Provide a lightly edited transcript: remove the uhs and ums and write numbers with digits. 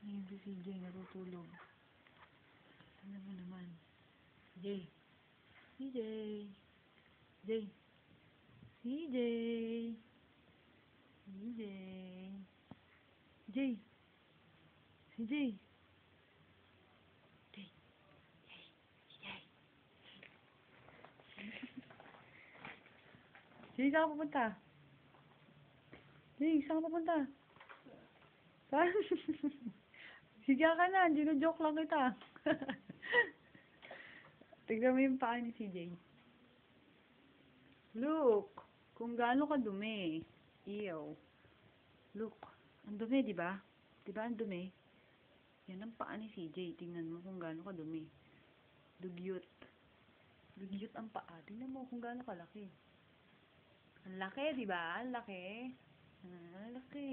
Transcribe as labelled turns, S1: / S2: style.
S1: Ngayon si CJ natutulog. Ano mo naman? CJ. CJ. CJ. CJ. CJ. CJ. CJ. CJ, saan ka pupunta? CJ, saan ka pupunta? Saan? Siga ka na, joke lang kita. Tignan mo yung paa ni CJ. Look, kung gaano ka dumi. Ew. Look, ang dumi, di ba? Di ba ang dumi? Yan ang paa ni CJ. Tingnan mo kung gaano ka dumi. Dugyot. Dugyot ang paa. Tingnan mo kung gaano kalaki. Ang laki, di ba? Ang laki. Ang laki.